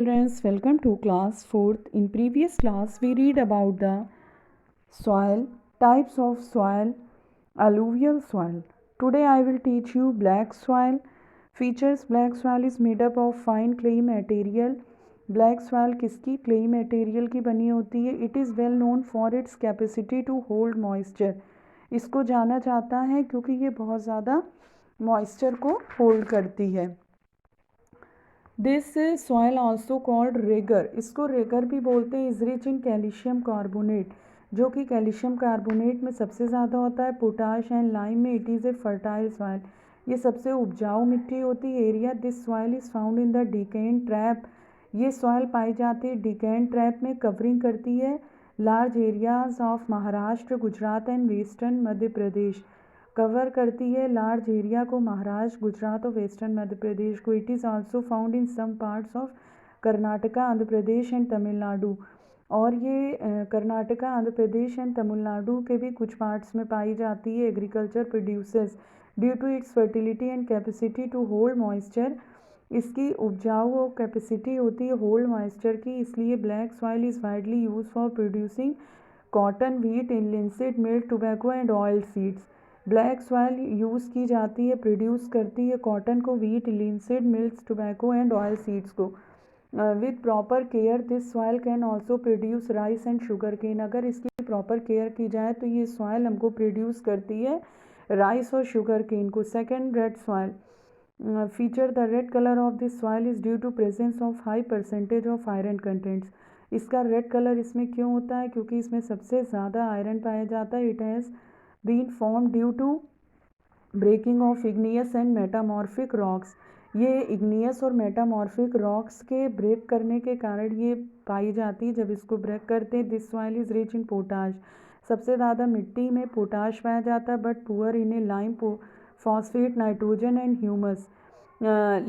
Children, welcome to class 4th. In previous class, we read about the soil, types of soil, alluvial soil. Today I will teach you black soil. Features: black soil is made up of fine clay material. Black soil किसकी clay material की बनी होती है? It is well known for its capacity to hold moisture. इसको जाना जाता है क्योंकि ये बहुत ज़्यादा moisture को hold करती है. This soil also called regur, इसको रेगर भी बोलते हैं. Is rich in calcium carbonate, जो कि कैल्शियम कार्बोनेट में सबसे ज़्यादा होता है. पोटाश एंड लाइम में it is a fertile soil, ये सबसे उपजाऊ मिट्टी होती है. Area this soil is found in the Deccan trap, ये सॉइल पाई जाती है डिकेन ट्रैप में. कवरिंग करती है large areas of Maharashtra, Gujarat and western Madhya Pradesh. Cover करती है लार्ज एरिया को महाराष्ट्र, गुजरात और वेस्टर्न मध्य प्रदेश को. It is also found in some parts of Karnataka, Andhra Pradesh and Tamil Nadu, और ये कर्नाटका, आंध्र प्रदेश एंड तमिलनाडु के भी कुछ पार्ट्स में पाई जाती है. Agriculture produces due to its fertility and capacity to hold moisture, इसकी उपजाऊ और कैपेसिटी होती है होल्ड मॉइस्चर की, इसलिए black soil is widely use for producing cotton, wheat, linseed, milk, tobacco and oil seeds. Black soil use की जाती है, प्रोड्यूस करती है कॉटन को, wheat, linseed, milk, tobacco and oil seeds को. With proper care this soil can also produce rice and sugar cane. अगर इसकी proper care की जाए तो ये सॉइल हमको प्रोड्यूस करती है राइस और शुगर केन को. Second, red soil. Feature: the red colour of this soil is due to presence of high percentage of iron contents. इसका रेड कलर इसमें क्यों होता है? क्योंकि इसमें सबसे ज़्यादा आयरन पाया जाता है. It has been form due to breaking of igneous and metamorphic rocks. ये इग्नियस और मेटामॉर्फिक रॉक्स के ब्रेक करने के कारण ये पाई जाती है. जब इसको ब्रेक करते हैं, this soil is rich in potash, सबसे ज़्यादा मिट्टी में पोटाश पाया जाता है, but poor in A lime, phosphate, nitrogen and humus.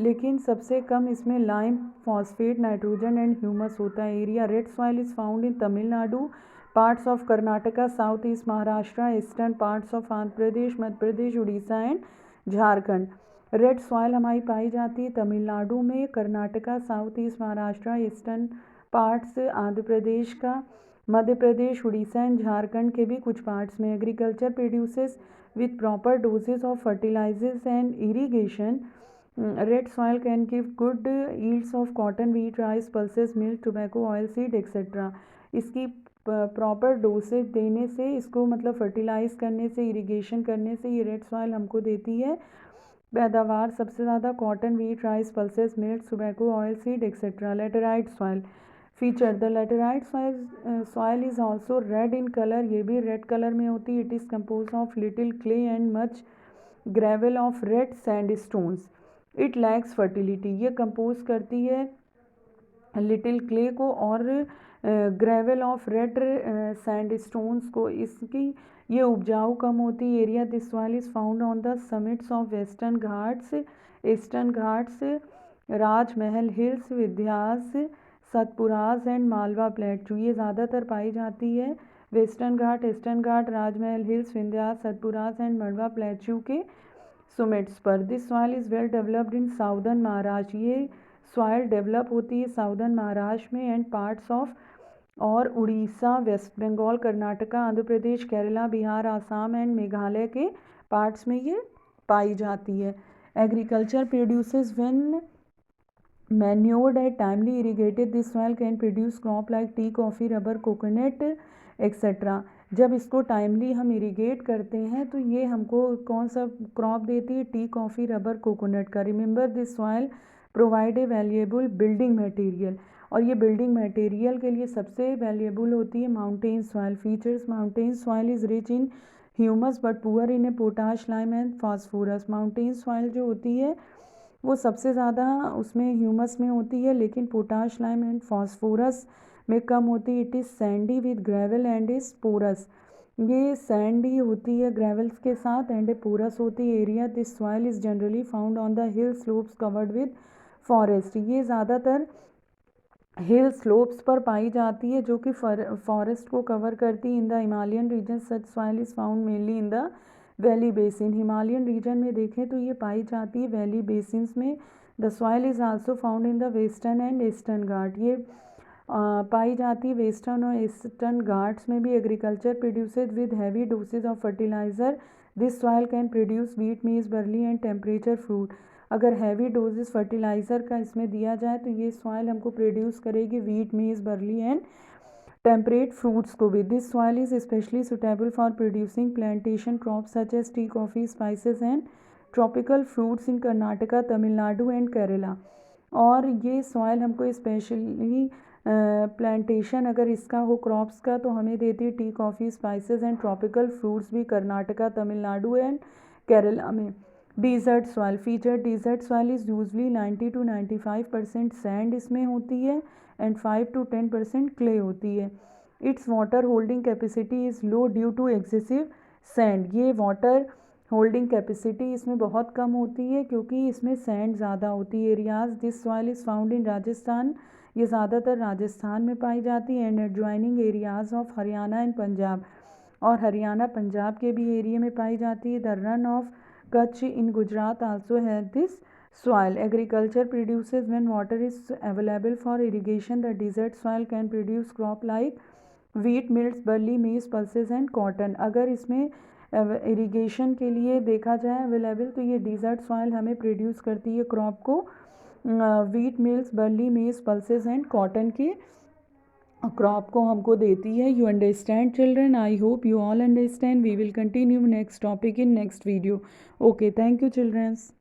लेकिन सबसे कम इसमें lime, phosphate, nitrogen and humus होता है. Area: red soil is found in Tamil Nadu, parts of Karnataka, south east Maharashtra, eastern parts of Andhra Pradesh, Madhya Pradesh, Orissa and Jharkhand. Red soil हमारी पाई जाती है तमिलनाडु में, Karnataka, south east Maharashtra, eastern parts Andhra Pradesh का, मध्य प्रदेश, उड़ीसा एंड झारखंड के भी कुछ पार्ट्स में. Agriculture produces with proper dosages of fertilizers and irrigation. Red soil can give good yields of cotton, wheat, rice, pulses, milk, tobacco, oil seed etcetera. इसकी proper dosage देने से, इसको मतलब फर्टिलाइज करने से, इरिगेशन करने से ये रेड सॉइल हमको देती है पैदावार सबसे ज़्यादा cotton, wheat, rice, pulses, milk, tobacco, oil seed etcetera. Laterite soil. Feature: the laterite soil is also red in colour, ये भी रेड कलर में होती है. It is compose of little clay and much gravel of red sand stones. It lacks fertility, ये compose करती है little clay को और gravel of red sand stones को. इसकी ये उपजाऊ कम होती है. Area: this soil is found on the summits of western Ghats, eastern Ghats, Rajmahal hills, Vindhyas, Satpuras and Malwa प्लेटू. ये ज़्यादातर पाई जाती है western Ghat, eastern Ghat, Rajmahal hills, Vindhyas, Satpuras and Malwa प्लेटू के सुमिट्स पर. This soil is well developed in southern Maharashtra, ये सॉइल डेवलप होती है साउदर्न महाराष्ट्र में एंड पार्ट्स ऑफ और उड़ीसा, वेस्ट बंगाल, कर्नाटका, आंध्र प्रदेश, केरला, बिहार, आसाम एंड मेघालय के पार्ट्स में ये पाई जाती है. Agriculture produces when manured and timely irrigated this soil can produce crop like tea, coffee, rubber, coconut etcetera. जब इसको टाइमली हम इरीगेट करते हैं तो ये हमको कौन सा क्रॉप देती है? टी, कॉफ़ी, रबर, कोकोनट का. Remember this soil provide a valuable building material, और ये बिल्डिंग मटेरियल के लिए सबसे वैल्यूएबल होती है mountain soil. Features: mountain soil is rich in humus but poor in A potash, lime and phosphorus. Mountain soil जो होती है वो सबसे ज़्यादा उसमें ह्यूमस में होती है, लेकिन पोटाश, लाइम एंड फास्फोरस में कम होती है. It is sandy with gravel and is porous, ये सैंडी होती है ग्रेवल्स के साथ एंड पोरस होती है. Area: this soil is generally found on the hill slopes covered with forest, ये ज़्यादातर हिल स्लोप्स पर पाई जाती है जो कि फॉरेस्ट को कवर करती है. In the Himalayan region such soil is found mainly in the valley basin. Himalayan region में देखें तो ये पाई जाती है वैली बेसिन्स में, the soil is also found in the western and eastern Ghat. ये पाई जाती है वेस्टर्न और ईस्टर्न घाट्स में भी। Agriculture produced with heavy dosage of fertilizer, this soil can produce wheat, maize, barley and temperature fruit. अगर heavy dosage fertilizer का इसमें दिया जाए तो ये सॉइल हमको प्रोड्यूस करेगी wheat, maize, barley and temperate fruits को भी। This soil is specially suitable for producing plantation crops such as tea, coffee, spices and tropical fruits in Karnataka, Tamil Nadu and Kerala. और ये सॉइल हमको स्पेशली प्लांटेशन अगर इसका हो क्रॉप्स का तो हमें देती है tea, coffee, spices and tropical fruits भी कर्नाटका, तमिलनाडु एंड केरला में। Desert soil feature. Desert soil is usually 90 to 95% sand इसमें होती है एंड 5 to 10% क्ले होती है। Its water holding capacity is low due to excessive sand. ये वाटर होल्डिंग कैपेसिटी इसमें बहुत कम होती है क्योंकि इसमें सैंड ज़्यादा होती है। Areas this soil is found इन राजस्थान, ये ज़्यादातर राजस्थान में पाई जाती है, and adjoining areas of Haryana and Punjab, और हरियाणा पंजाब के भी एरिया में पाई जाती है। The run of Kutch in Gujarat also have this soil. Agriculture produces when water is available for irrigation. The desert soil can produce crop like wheat, mills, barley, maize, pulses and cotton. अगर इसमें irrigation के लिए देखा जाए available तो ये dessert soil हमें produce करती है क्रॉप को wheat, millets, barley, maize, pulses and cotton के क्रॉप को हमको देती है। You understand children? I hope you all understand. We will continue next topic in next video. Okay, thank you children's.